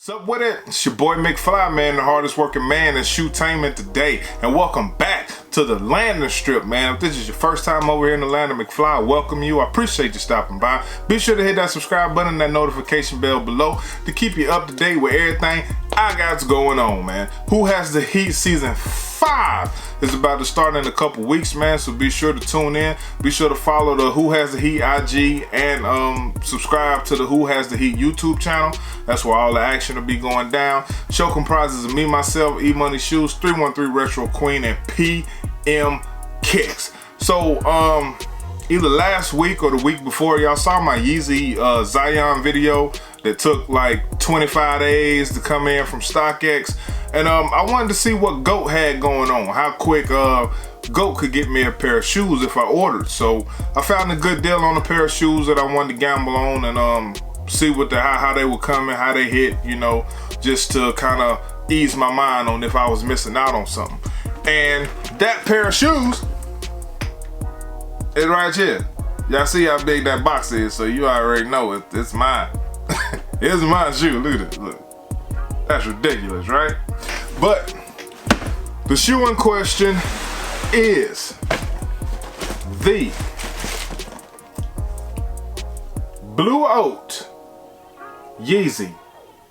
What's up with it? It's your boy McFly, man, the hardest working man in shoetainment today. And welcome back to the landing strip, man. If this is your first time over here in the land of McFly, I welcome you. I appreciate you stopping by. Be sure to hit that subscribe button and that notification bell below to keep you up to date with everything I got going on, man. Who Has the Heat Season 5 is about to start in a couple weeks, man, so be sure to tune in. Be sure to follow the Who Has the Heat IG and subscribe to the Who Has the Heat YouTube channel. That's where all the action will be going down. Show comprises of me, myself, E-Money Shoes, 313 Retro Queen, and PM Kicks. So either last week or the week before, y'all saw my Yeezy Zion video that took like 25 days to come in from StockX. And I wanted to see what GOAT had going on, how quick GOAT could get me a pair of shoes if I ordered. So I found a good deal on a pair of shoes that I wanted to gamble on and see what how they were coming, how they hit, you know, just to kind of ease my mind on if I was missing out on something. And that pair of shoes is right here. Y'all see how big that box is, so you already know it's mine. It's my shoe. Look at it. Look. That's ridiculous, right? But the shoe in question is the Blue Oat Yeezy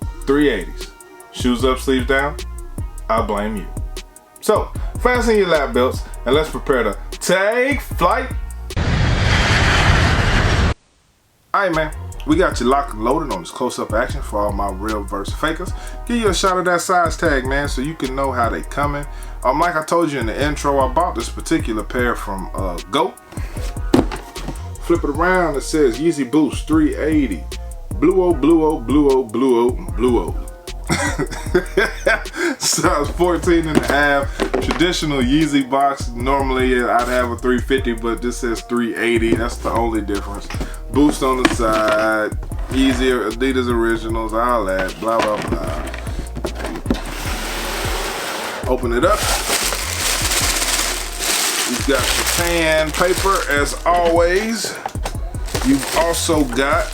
380s. Shoes up, sleeves down, I blame you. So, fasten your lap belts and let's prepare to take flight. Alright, man. We got you locked and loaded on this close-up action for all my real versus fakers. Give you a shot of that size tag, man, so you can know how they coming. Like I told you in the intro, I bought this particular pair from GOAT. Flip it around, it says Yeezy Boost 380. Blue Oat, Blue Oat, Blue Oat, Blue Oat, Blue Oat. Size 14 and a half. Traditional Yeezy box. Normally I'd have a 350, but this says 380. That's the only difference. Boost on the side. Yeezy Adidas Originals. All that. Blah, blah, blah. Open it up. You've got your tan paper as always. You've also got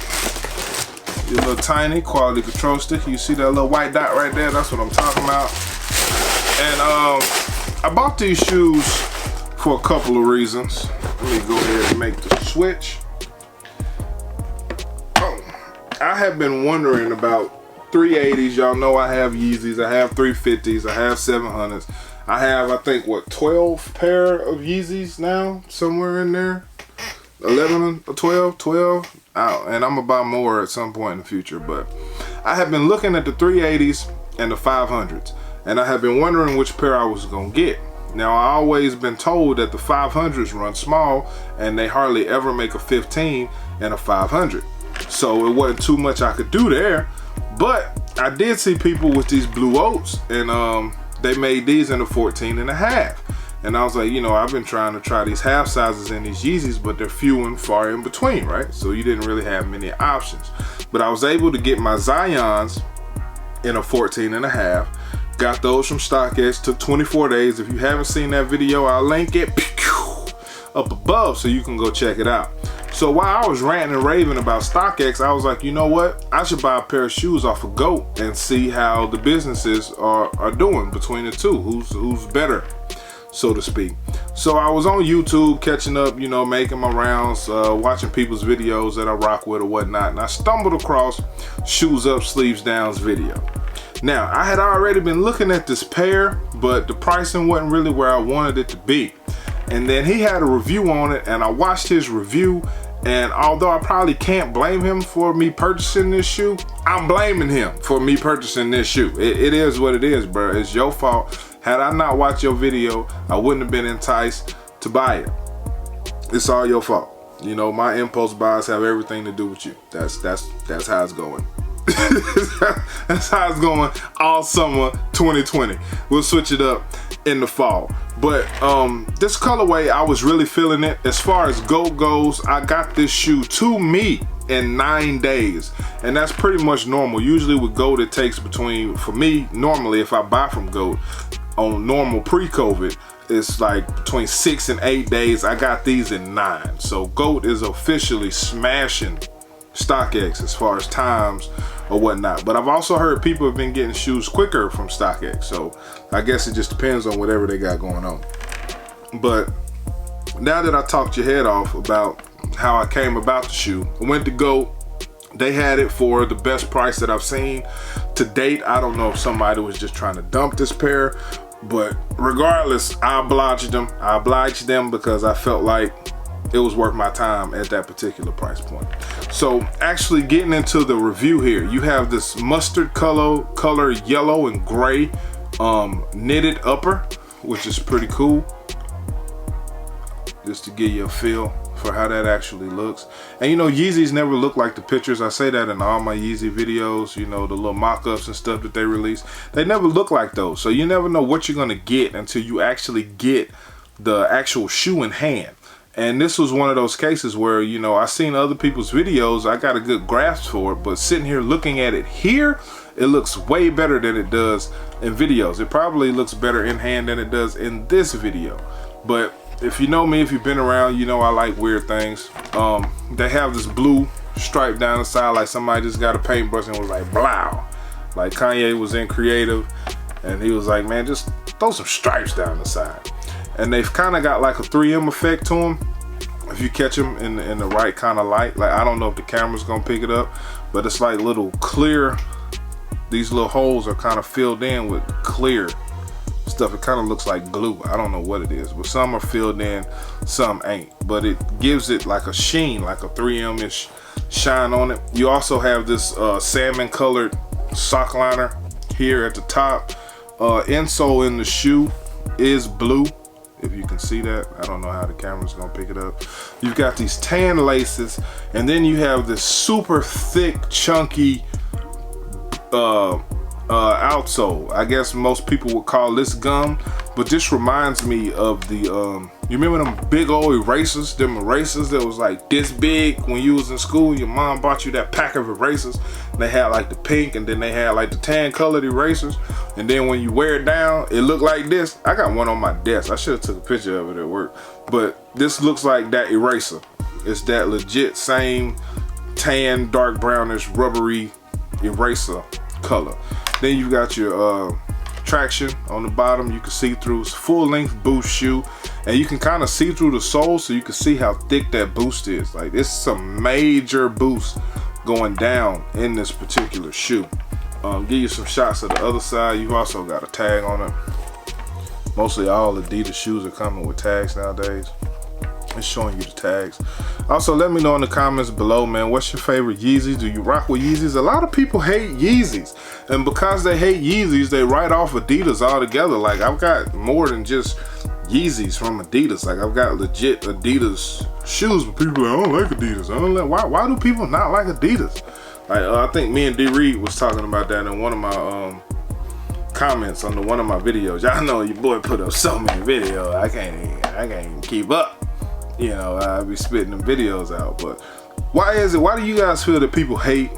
your little tiny quality control stick. You see that little white dot right there? That's what I'm talking about. And I bought these shoes for a couple of reasons. Let me go ahead and make the switch. I have been wondering about 380s. Y'all know I have Yeezys. I have 350s. I have 700s. I have, I think, what, 12 pair of Yeezys now? Somewhere in there. 11 or 12 out, and I'm gonna buy more at some point in the future. But I have been looking at the 380s and the 500s, and I have been wondering which pair I was gonna get. Now, I always been told that the 500s run small and they hardly ever make a 15 in a 500, so it wasn't too much I could do there. But I did see people with these Blue Oats, and they made these in a 14 and a half. And I was like, you know, I've been trying to try these half sizes in these Yeezys, but they're few and far in between, right? So you didn't really have many options. But I was able to get my Zions in a 14 and a half. Got those from StockX, took 24 days. If you haven't seen that video, I'll link it up above so you can go check it out. So while I was ranting and raving about StockX, I was like, you know what? I should buy a pair of shoes off of GOAT and see how the businesses are doing between the two. Who's better, so to speak. So I was on YouTube catching up, you know, making my rounds, watching people's videos that I rock with or whatnot, and I stumbled across Shoes Up, Sleeves Down's video. Now, I had already been looking at this pair, but the pricing wasn't really where I wanted it to be. And then he had a review on it, and I watched his review, and although I probably can't blame him for me purchasing this shoe, I'm blaming him for me purchasing this shoe. It is what it is, bro. It's your fault. Had I not watched your video, I wouldn't have been enticed to buy it. It's all your fault. You know, my impulse buys have everything to do with you. That's how it's going. That's how it's going all summer 2020. We'll switch it up in the fall. But this colorway, I was really feeling it. As far as GOAT goes, I got this shoe to me in 9 days, and that's pretty much normal. Usually with GOAT, it takes between, for me, normally if I buy from GOAT on normal pre-COVID, it's like between 6 and 8 days. I got these in 9. So GOAT is officially smashing StockX as far as times or whatnot. But I've also heard people have been getting shoes quicker from StockX, so I guess it just depends on whatever they got going on. But now that I talked your head off about how I came about the shoe, I went to GOAT. They had it for the best price that I've seen to date. I don't know if somebody was just trying to dump this pair, but regardless, I obliged them. I obliged them because I felt like it was worth my time at that particular price point. So actually getting into the review here, you have this mustard color yellow and gray knitted upper, which is pretty cool, just to give you a feel for how that actually looks. And you know, Yeezys never look like the pictures. I say that in all my Yeezy videos, you know, the little mock-ups and stuff that they release, they never look like those. So you never know what you're gonna get until you actually get the actual shoe in hand. And this was one of those cases where, you know, I seen other people's videos, I got a good grasp for it, but sitting here looking at it here, it looks way better than it does in videos. It probably looks better in hand than it does in this video. But if you know me, if you've been around, you know I like weird things. They have this blue stripe down the side, like somebody just got a paintbrush and was like, blow. Like Kanye was in creative and he was like, man, just throw some stripes down the side. And they've kind of got like a 3M effect to them if you catch them in the right kind of light. Like, I don't know if the camera's gonna pick it up, but it's like little clear, these little holes are kind of filled in with clear stuff. It kind of looks like glue. I don't know what it is, but some are filled in, some ain't. But it gives it like a sheen, like a 3M-ish shine on it. You also have this salmon colored sock liner here at the top. Insole in the shoe is blue, if you can see that. I don't know how the camera's gonna pick it up. You've got these tan laces, and then you have this super thick, chunky outsole. I guess most people would call this gum, but this reminds me of the you remember them big old erasers, them erasers that was like this big when you was in school? Your mom bought you that pack of erasers. They had like the pink, and then they had like the tan colored erasers, and then when you wear it down, it looked like this. I got one on my desk. I should have took a picture of it at work, but this looks like that eraser. It's that legit same tan, dark brownish, rubbery eraser color. Then you got your traction on the bottom. You can see through. It's full length boost shoe, and you can kind of see through the sole, so you can see how thick that boost is. Like, this is some major boost going down in this particular shoe. Give you some shots of the other side. You've also got a tag on it. Mostly all Adidas shoes are coming with tags nowadays. It's showing you the tags. Also, let me know in the comments below, man, what's your favorite Yeezys? Do you rock with Yeezys? A lot of people hate Yeezys, and because they hate Yeezys, they write off Adidas altogether. Like, I've got more than just Yeezys from Adidas. Like, I've got legit Adidas shoes, but people are like, I don't like Adidas. I don't like. Why do people not like Adidas? Like, I think me and D Reed was talking about that in one of my comments on one of my videos. Y'all know your boy put up so many videos, I can't even keep up. You know, I be spitting them videos out. But why do you guys feel that people hate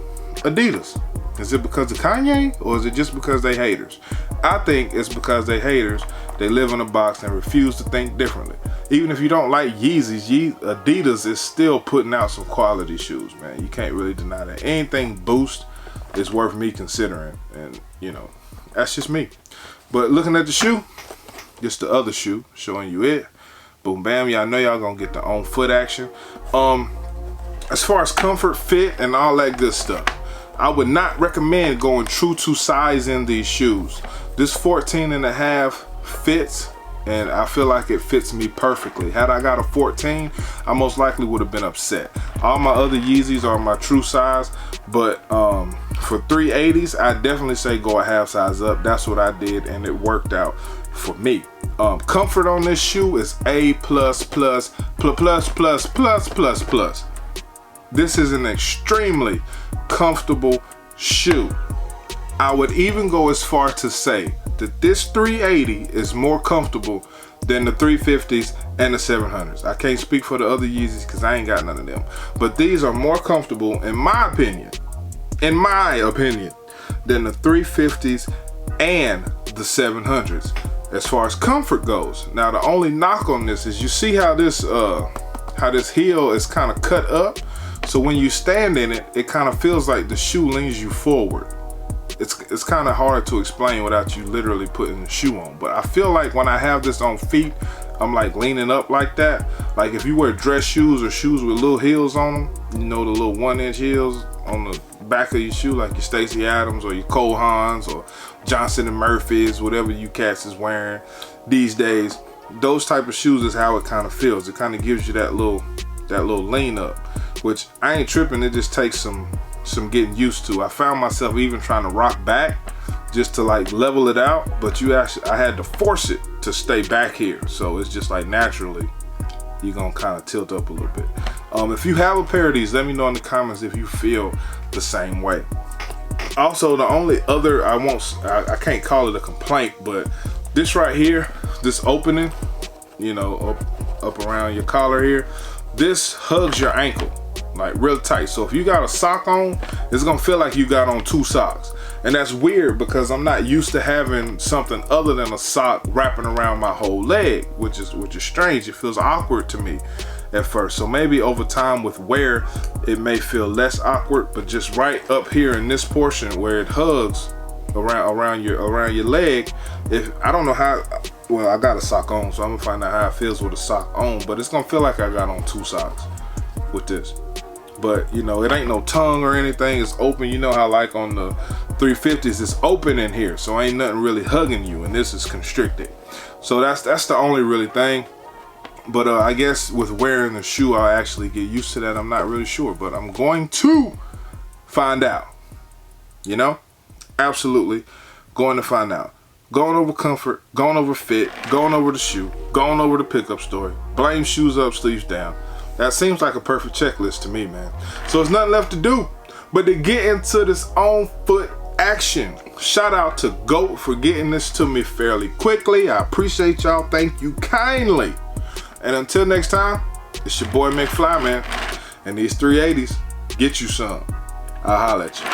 Adidas? Is it because of Kanye, or is it just because they haters? I think it's because they haters. They live in a box and refuse to think differently. Even if you don't like Yeezys, Adidas is still putting out some quality shoes, man. You can't really deny that. Anything Boost is worth me considering, and you know, that's just me. But looking at the shoe, just the other shoe, showing you it. Boom, bam. Y'all know y'all gonna get the on foot action. As far as comfort, fit, and all that good stuff, I would not recommend going true to size in these shoes. This 14.5 fits, and I feel like it fits me perfectly. Had I got a 14, I most likely would have been upset. All my other Yeezys are my true size, but for 380s, I definitely say go a half size up. That's what I did, and it worked out for me. Comfort on this shoe is A++++++++++. This is an extremely comfortable shoe. I would even go as far to say that this 380 is more comfortable than the 350s and the 700s. I can't speak for the other Yeezys because I ain't got none of them, but these are more comfortable, in my opinion, than the 350s and the 700s as far as comfort goes. Now, the only knock on this is, you see how this heel is kind of cut up. So when you stand in it, it kind of feels like the shoe leans you forward. It's kind of hard to explain without you literally putting the shoe on. But I feel like when I have this on feet, I'm like leaning up like that. Like if you wear dress shoes or shoes with little heels on them, you know, the little 1-inch heels on the back of your shoe, like your Stacey Adams or your Cole Haans or Johnson and Murphy's, whatever you cats is wearing these days. Those type of shoes is how it kind of feels. It kind of gives you that little lean up, which I ain't tripping. It just takes some getting used to. I found myself even trying to rock back just to like level it out, but I had to force it to stay back here. So it's just like naturally you're gonna kind of tilt up a little bit. If you have a pair of these, let me know in the comments if you feel the same way. Also, the only other, I can't call it a complaint, but this right here, this opening, you know, up around your collar here, this hugs your ankle like real tight. So if you got a sock on, it's gonna feel like you got on 2 socks. And that's weird because I'm not used to having something other than a sock wrapping around my whole leg, which is strange. It feels awkward to me at first. So maybe over time with wear, it may feel less awkward, but just right up here in this portion where it hugs around your leg, if I don't know how, well, I got a sock on, so I'm gonna find out how it feels with a sock on, but it's gonna feel like I got on 2 socks with this. But you know, it ain't no tongue or anything. It's open. You know how like on the 350s, it's open in here, so ain't nothing really hugging you, and this is constricted. So that's the only really thing. But I guess with wearing the shoe, I'll actually get used to that. I'm not really sure, but I'm going to find out. You know, absolutely going to find out. Going over comfort, going over fit, going over the shoe, going over the pickup story. Blame shoes up, sleeves down. That seems like a perfect checklist to me, man. So there's nothing left to do but to get into this on foot action. Shout out to GOAT for getting this to me fairly quickly. I appreciate y'all. Thank you kindly. And until next time, it's your boy McFly, man. And these 380s, get you some. I'll holla at you.